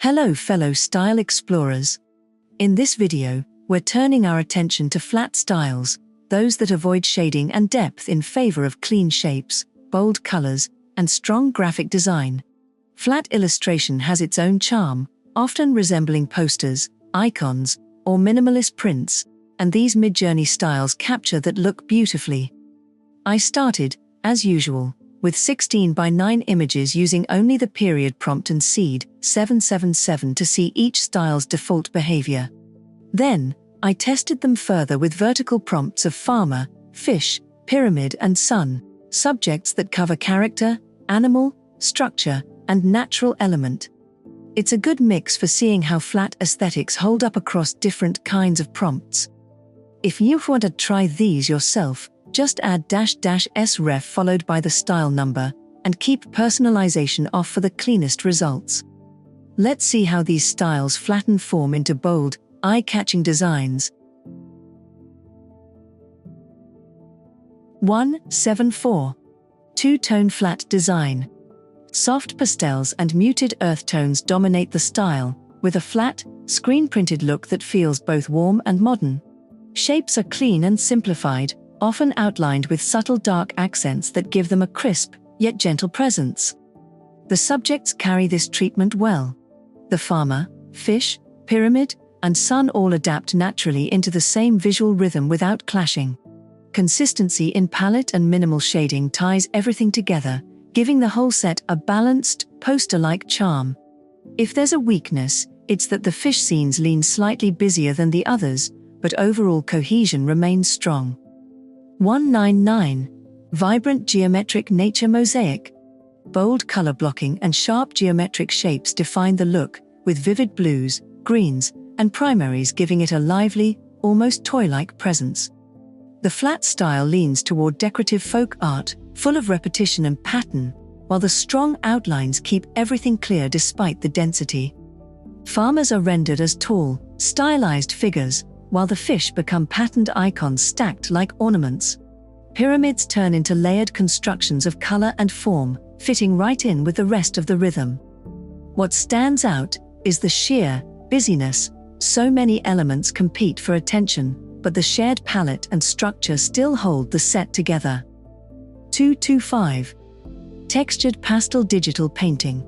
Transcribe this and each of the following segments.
Hello fellow style explorers. In this video, we're turning our attention to flat styles, those that avoid shading and depth in favor of clean shapes, bold colors, and strong graphic design. Flat illustration has its own charm, often resembling posters, icons, or minimalist prints, and these Midjourney styles capture that look beautifully. I started, as usual, with 16 by 9 images using only the period prompt and seed 777 to see each style's default behavior. Then, I tested them further with vertical prompts of farmer, fish, pyramid and sun, subjects that cover character, animal, structure, and natural element. It's a good mix for seeing how flat aesthetics hold up across different kinds of prompts. If you want to try these yourself, just add --SREF followed by the style number, and keep personalization off for the cleanest results. Let's see how these styles flatten form into bold, eye-catching designs. 174. Two-tone flat design. Soft pastels and muted earth tones dominate the style, with a flat, screen-printed look that feels both warm and modern. Shapes are clean and simplified, often outlined with subtle dark accents that give them a crisp, yet gentle presence. The subjects carry this treatment well. The farmer, fish, pyramid, and sun all adapt naturally into the same visual rhythm without clashing. Consistency in palette and minimal shading ties everything together, giving the whole set a balanced, poster-like charm. If there's a weakness, it's that the fish scenes lean slightly busier than the others, but overall cohesion remains strong. 199. Vibrant geometric nature mosaic. Bold color blocking and sharp geometric shapes define the look, with vivid blues, greens, and primaries giving it a lively, almost toy-like presence. The flat style leans toward decorative folk art, full of repetition and pattern, while the strong outlines keep everything clear despite the density. Farmers are rendered as tall, stylized figures, while the fish become patterned icons stacked like ornaments. Pyramids turn into layered constructions of color and form, fitting right in with the rest of the rhythm. What stands out is the sheer busyness. So many elements compete for attention, but the shared palette and structure still hold the set together. 225. Textured pastel digital painting.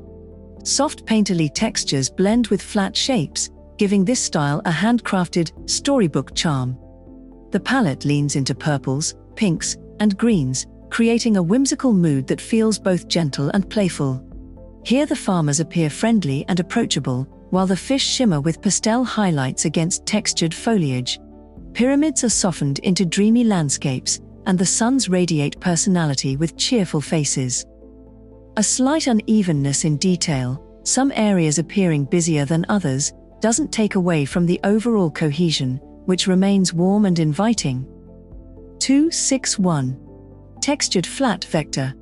Soft painterly textures blend with flat shapes, giving this style a handcrafted, storybook charm. The palette leans into purples, pinks, and greens, creating a whimsical mood that feels both gentle and playful. Here the farmers appear friendly and approachable, while the fish shimmer with pastel highlights against textured foliage. Pyramids are softened into dreamy landscapes, and the suns radiate personality with cheerful faces. A slight unevenness in detail, some areas appearing busier than others, doesn't take away from the overall cohesion, which remains warm and inviting. 261. Textured flat vector.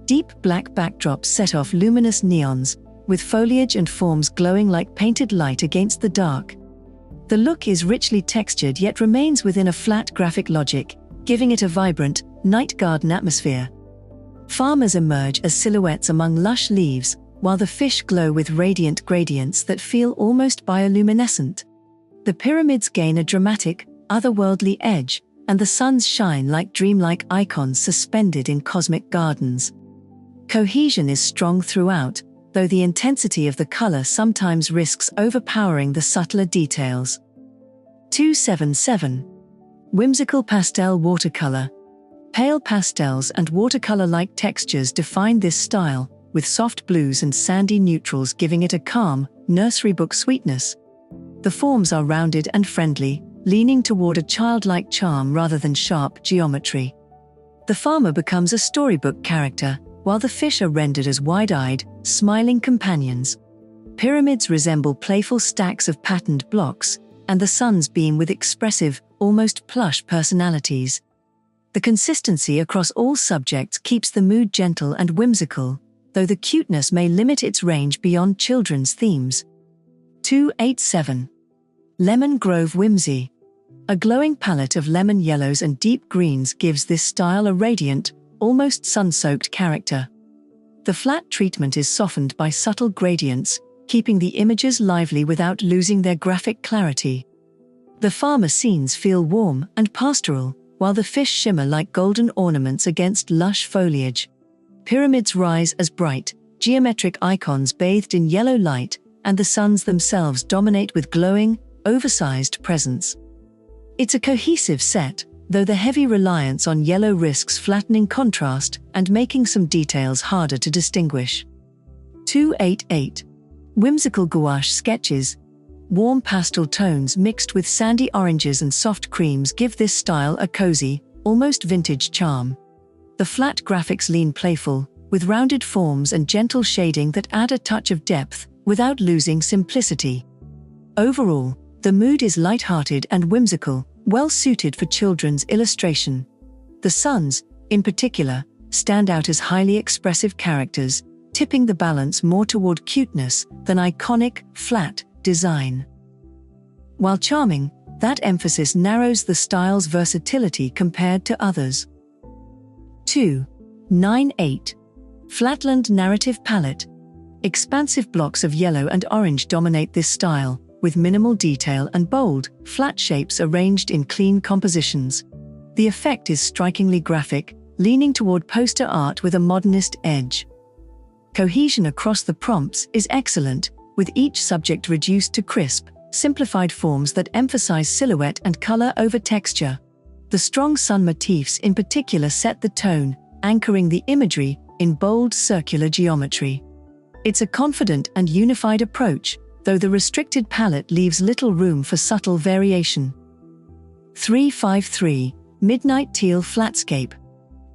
Deep black backdrops set off luminous neons, with foliage and forms glowing like painted light against the dark. The look is richly textured yet remains within a flat graphic logic, giving it a vibrant, night garden atmosphere. Farmers emerge as silhouettes among lush leaves, while the fish glow with radiant gradients that feel almost bioluminescent. The pyramids gain a dramatic, otherworldly edge, and the suns shine like dreamlike icons suspended in cosmic gardens. Cohesion is strong throughout, though the intensity of the color sometimes risks overpowering the subtler details. 277. Whimsical pastel watercolor. Pale pastels and watercolor-like textures define this style, with soft blues and sandy neutrals giving it a calm, nursery book sweetness. The forms are rounded and friendly, leaning toward a childlike charm rather than sharp geometry. The farmer becomes a storybook character, while the fish are rendered as wide-eyed, smiling companions. Pyramids resemble playful stacks of patterned blocks, and the suns beam with expressive, almost plush personalities. The consistency across all subjects keeps the mood gentle and whimsical, though the cuteness may limit its range beyond children's themes. 287. Lemon Grove Whimsy. A glowing palette of lemon yellows and deep greens gives this style a radiant, almost sun-soaked character. The flat treatment is softened by subtle gradients, keeping the images lively without losing their graphic clarity. The farmer scenes feel warm and pastoral, while the fish shimmer like golden ornaments against lush foliage. Pyramids rise as bright, geometric icons bathed in yellow light, and the suns themselves dominate with glowing, oversized presence. It's a cohesive set, though the heavy reliance on yellow risks flattening contrast and making some details harder to distinguish. 288. Whimsical Gouache sketches. Warm pastel tones mixed with sandy oranges and soft creams give this style a cozy, almost vintage charm. The flat graphics lean playful, with rounded forms and gentle shading that add a touch of depth without losing simplicity. Overall, the mood is light-hearted and whimsical, well suited for children's illustration. The suns, in particular, stand out as highly expressive characters, tipping the balance more toward cuteness than iconic, flat design. While charming, that emphasis narrows the style's versatility compared to others. 298. Flatland Narrative Palette. Expansive blocks of yellow and orange dominate this style, with minimal detail and bold, flat shapes arranged in clean compositions. The effect is strikingly graphic, leaning toward poster art with a modernist edge. Cohesion across the prompts is excellent, with each subject reduced to crisp, simplified forms that emphasize silhouette and color over texture. The strong sun motifs in particular set the tone, anchoring the imagery in bold circular geometry. It's a confident and unified approach, though the restricted palette leaves little room for subtle variation. 353. Midnight Teal Flatscape.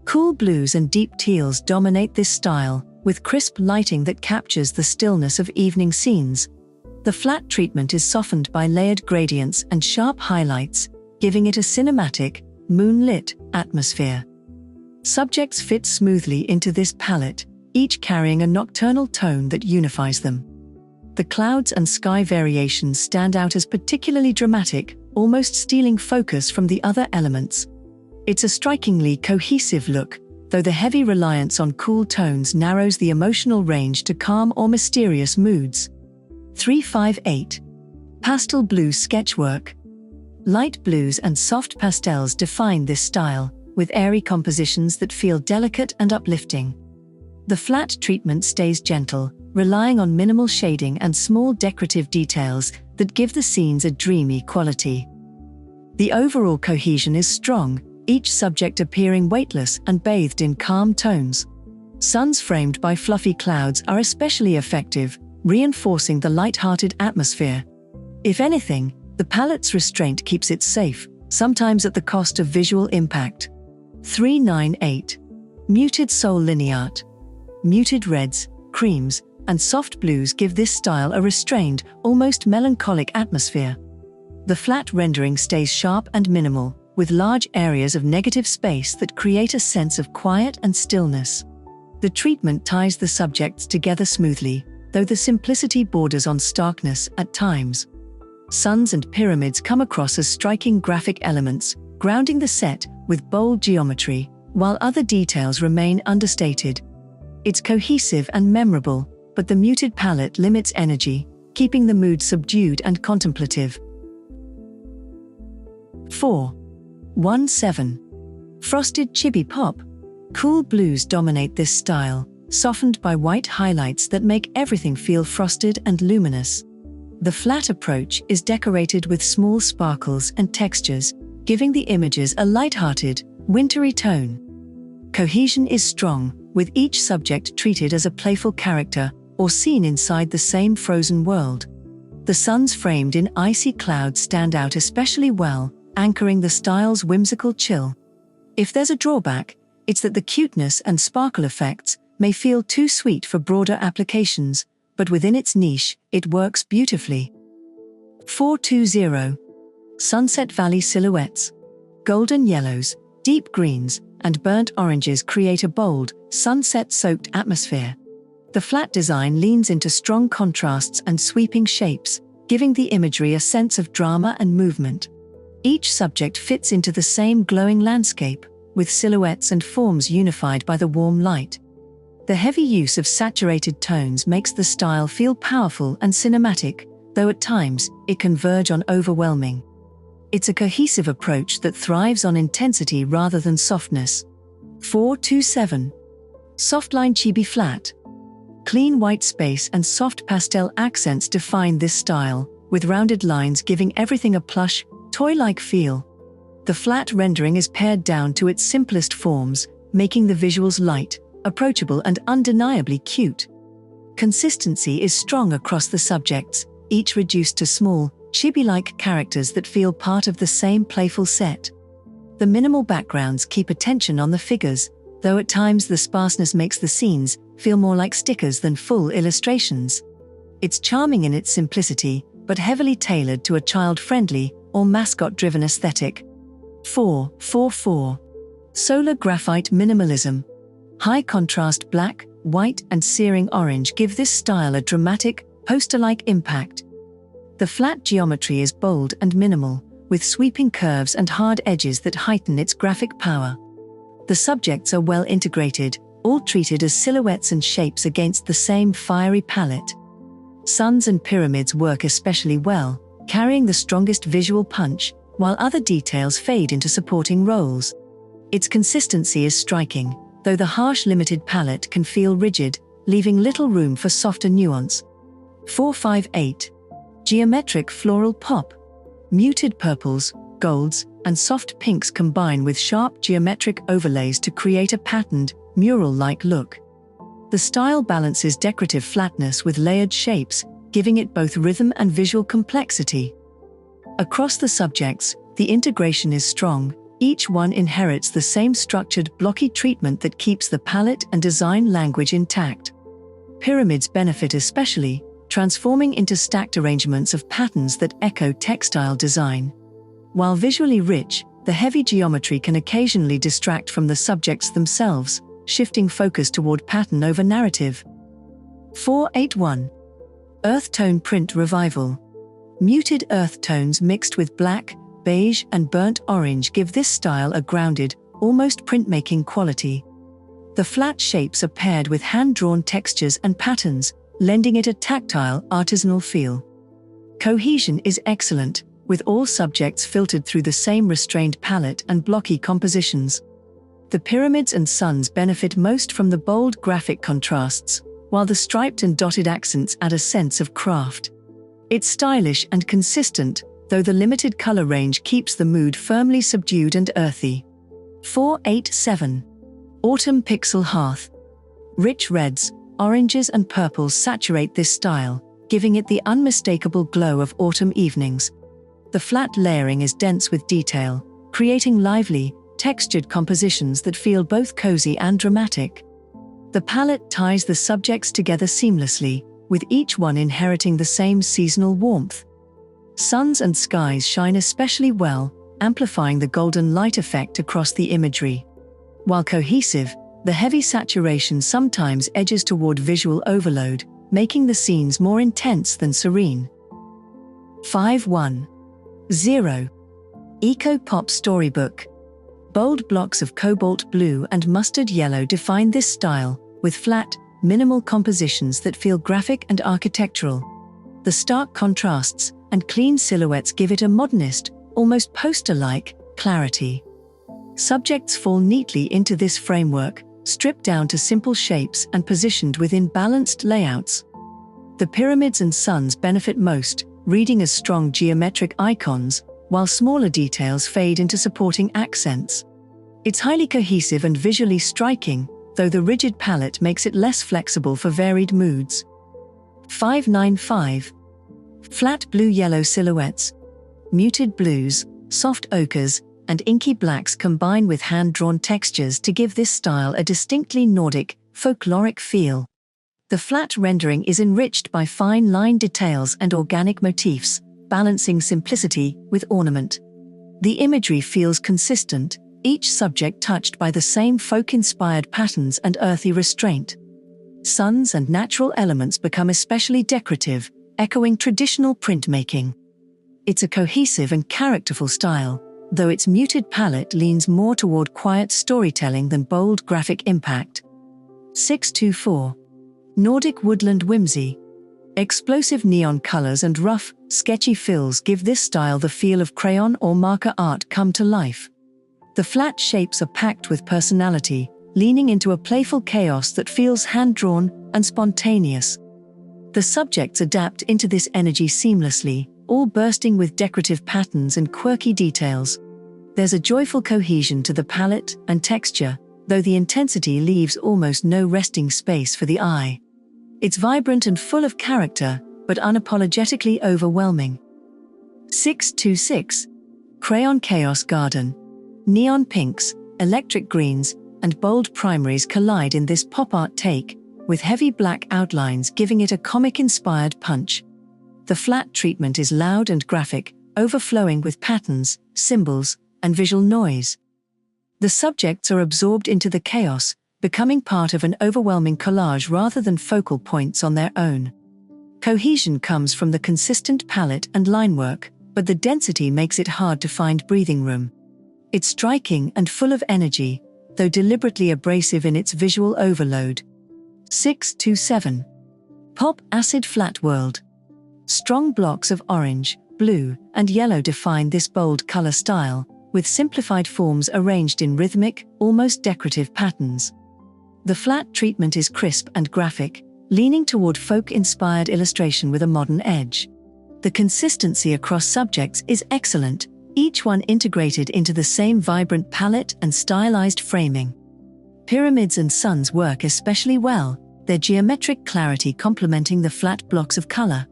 Cool blues and deep teals dominate this style, with crisp lighting that captures the stillness of evening scenes. The flat treatment is softened by layered gradients and sharp highlights, giving it a cinematic, moonlit atmosphere. Subjects fit smoothly into this palette, each carrying a nocturnal tone that unifies them. The clouds and sky variations stand out as particularly dramatic, almost stealing focus from the other elements. It's a strikingly cohesive look, though the heavy reliance on cool tones narrows the emotional range to calm or mysterious moods. 358. Pastel Blue Sketchwork. Light blues and soft pastels define this style, with airy compositions that feel delicate and uplifting. The flat treatment stays gentle, relying on minimal shading and small decorative details that give the scenes a dreamy quality. The overall cohesion is strong, each subject appearing weightless and bathed in calm tones. Suns framed by fluffy clouds are especially effective, reinforcing the light-hearted atmosphere. If anything, the palette's restraint keeps it safe, sometimes at the cost of visual impact. 398. Muted Soul Lineate. Muted reds, creams, and soft blues give this style a restrained, almost melancholic atmosphere. The flat rendering stays sharp and minimal, with large areas of negative space that create a sense of quiet and stillness. The treatment ties the subjects together smoothly, though the simplicity borders on starkness at times. Suns and pyramids come across as striking graphic elements, grounding the set with bold geometry, while other details remain understated. It's cohesive and memorable, but the muted palette limits energy, keeping the mood subdued and contemplative. 417. Frosted Chibi Pop. Cool blues dominate this style, softened by white highlights that make everything feel frosted and luminous. The flat approach is decorated with small sparkles and textures, giving the images a light-hearted, wintry tone. Cohesion is strong, with each subject treated as a playful character or seen inside the same frozen world. The suns framed in icy clouds stand out especially well, anchoring the style's whimsical chill. If there's a drawback, it's that the cuteness and sparkle effects may feel too sweet for broader applications, but within its niche, it works beautifully. 420. Sunset Valley Silhouettes. Golden yellows, deep greens, and burnt oranges create a bold, sunset-soaked atmosphere. The flat design leans into strong contrasts and sweeping shapes, giving the imagery a sense of drama and movement. Each subject fits into the same glowing landscape, with silhouettes and forms unified by the warm light. The heavy use of saturated tones makes the style feel powerful and cinematic, though at times, it can verge on overwhelming. It's a cohesive approach that thrives on intensity rather than softness. 427. Softline Chibi Flat. Clean white space and soft pastel accents define this style, with rounded lines giving everything a plush, toy-like feel. The flat rendering is pared down to its simplest forms, making the visuals light, approachable and undeniably cute. Consistency is strong across the subjects, each reduced to small, chibi-like characters that feel part of the same playful set. The minimal backgrounds keep attention on the figures, though at times the sparseness makes the scenes feel more like stickers than full illustrations. It's charming in its simplicity, but heavily tailored to a child-friendly or mascot-driven aesthetic. 444. Solar Graphite Minimalism. High contrast black, white and searing orange give this style a dramatic, poster-like impact. The flat geometry is bold and minimal, with sweeping curves and hard edges that heighten its graphic power. The subjects are well integrated, all treated as silhouettes and shapes against the same fiery palette. Suns and pyramids work especially well, carrying the strongest visual punch, while other details fade into supporting roles. Its consistency is striking, though the harsh limited palette can feel rigid, leaving little room for softer nuance. 458. Geometric Floral Pop. Muted purples, golds, and soft pinks combine with sharp geometric overlays to create a patterned, mural-like look. The style balances decorative flatness with layered shapes, giving it both rhythm and visual complexity. Across the subjects, the integration is strong, each one inherits the same structured, blocky treatment that keeps the palette and design language intact. Pyramids benefit especially, transforming into stacked arrangements of patterns that echo textile design. While visually rich, the heavy geometry can occasionally distract from the subjects themselves, shifting focus toward pattern over narrative. 481. Earthtone Print Revival. Muted earth tones mixed with black, beige and burnt orange give this style a grounded, almost printmaking quality. The flat shapes are paired with hand-drawn textures and patterns, lending it a tactile, artisanal feel. Cohesion is excellent, with all subjects filtered through the same restrained palette and blocky compositions. The pyramids and suns benefit most from the bold graphic contrasts, while the striped and dotted accents add a sense of craft. It's stylish and consistent, though the limited color range keeps the mood firmly subdued and earthy. 487. Autumn Pixel Hearth. Rich reds, oranges and purples saturate this style, giving it the unmistakable glow of autumn evenings. The flat layering is dense with detail, creating lively, textured compositions that feel both cozy and dramatic. The palette ties the subjects together seamlessly, with each one inheriting the same seasonal warmth. Suns and skies shine especially well, amplifying the golden light effect across the imagery. While cohesive, the heavy saturation sometimes edges toward visual overload, making the scenes more intense than serene. 510. Eco Pop Storybook. Bold blocks of cobalt blue and mustard yellow define this style, with flat, minimal compositions that feel graphic and architectural. The stark contrasts and clean silhouettes give it a modernist, almost poster-like, clarity. Subjects fall neatly into this framework, stripped down to simple shapes and positioned within balanced layouts. The pyramids and suns benefit most, reading as strong geometric icons, while smaller details fade into supporting accents. It's highly cohesive and visually striking, though the rigid palette makes it less flexible for varied moods. 595. Flat blue-yellow silhouettes. Muted blues, soft ochres, and inky blacks combine with hand-drawn textures to give this style a distinctly Nordic, folkloric feel. The flat rendering is enriched by fine line details and organic motifs, balancing simplicity with ornament. The imagery feels consistent, each subject touched by the same folk-inspired patterns and earthy restraint. Suns and natural elements become especially decorative, echoing traditional printmaking. It's a cohesive and characterful style, though its muted palette leans more toward quiet storytelling than bold graphic impact. 624. Nordic Woodland Whimsy. Explosive neon colors and rough, sketchy fills give this style the feel of crayon or marker art come to life. The flat shapes are packed with personality, leaning into a playful chaos that feels hand-drawn and spontaneous. The subjects adapt into this energy seamlessly, all bursting with decorative patterns and quirky details. There's a joyful cohesion to the palette and texture, though the intensity leaves almost no resting space for the eye. It's vibrant and full of character, but unapologetically overwhelming. 626. Crayon Chaos Garden. Neon pinks, electric greens, and bold primaries collide in this pop art take, with heavy black outlines giving it a comic-inspired punch. The flat treatment is loud and graphic, overflowing with patterns, symbols, and visual noise. The subjects are absorbed into the chaos, becoming part of an overwhelming collage rather than focal points on their own. Cohesion comes from the consistent palette and line work, but the density makes it hard to find breathing room. It's striking and full of energy, though deliberately abrasive in its visual overload. 627. Pop Acid Flat World. Strong blocks of orange, blue, and yellow define this bold color style, with simplified forms arranged in rhythmic, almost decorative patterns. The flat treatment is crisp and graphic, leaning toward folk-inspired illustration with a modern edge. The consistency across subjects is excellent, each one integrated into the same vibrant palette and stylized framing. Pyramids and suns work especially well, their geometric clarity complementing the flat blocks of color.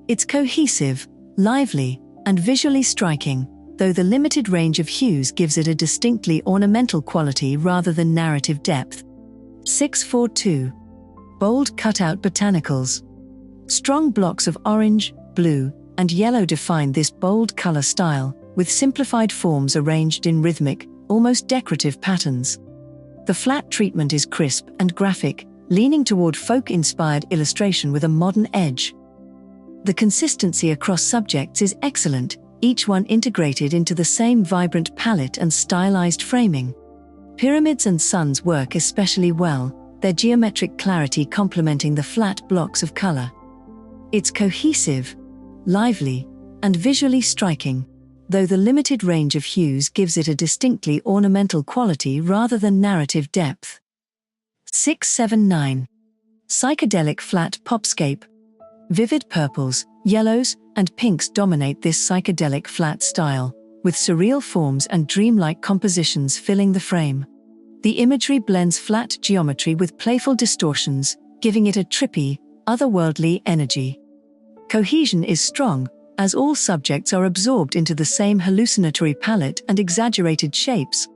It's cohesive, lively, and visually striking, though the limited range of hues gives it a distinctly ornamental quality rather than narrative depth. 642. Bold Cutout Botanicals. Strong blocks of orange, blue, and yellow define this bold color style, with simplified forms arranged in rhythmic, almost decorative patterns. The flat treatment is crisp and graphic, leaning toward folk-inspired illustration with a modern edge. The consistency across subjects is excellent, each one integrated into the same vibrant palette and stylized framing. Pyramids and suns work especially well, their geometric clarity complementing the flat blocks of color. It's cohesive, lively, and visually striking, though the limited range of hues gives it a distinctly ornamental quality rather than narrative depth. 679. Psychedelic Flat Popscape. Vivid purples, yellows, and pinks dominate this psychedelic flat style, with surreal forms and dreamlike compositions filling the frame. The imagery blends flat geometry with playful distortions, giving it a trippy, otherworldly energy. Cohesion is strong, as all subjects are absorbed into the same hallucinatory palette and exaggerated shapes.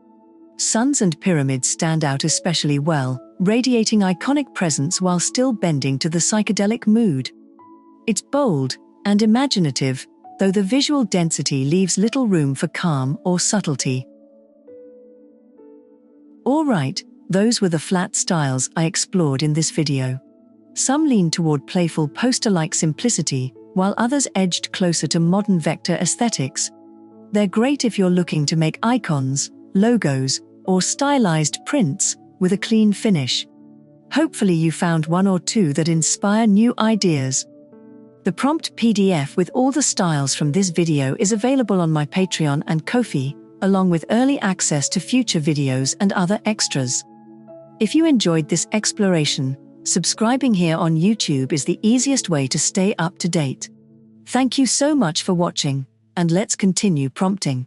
Suns and pyramids stand out especially well, radiating iconic presence while still bending to the psychedelic mood. It's bold and imaginative, though the visual density leaves little room for calm or subtlety. Alright, those were the flat styles I explored in this video. Some lean toward playful poster-like simplicity, while others edged closer to modern vector aesthetics. They're great if you're looking to make icons, logos, or stylized prints with a clean finish. Hopefully you found one or two that inspire new ideas. The prompt PDF with all the styles from this video is available on my Patreon and Ko-fi, along with early access to future videos and other extras. If you enjoyed this exploration, subscribing here on YouTube is the easiest way to stay up to date. Thank you so much for watching, and let's continue prompting.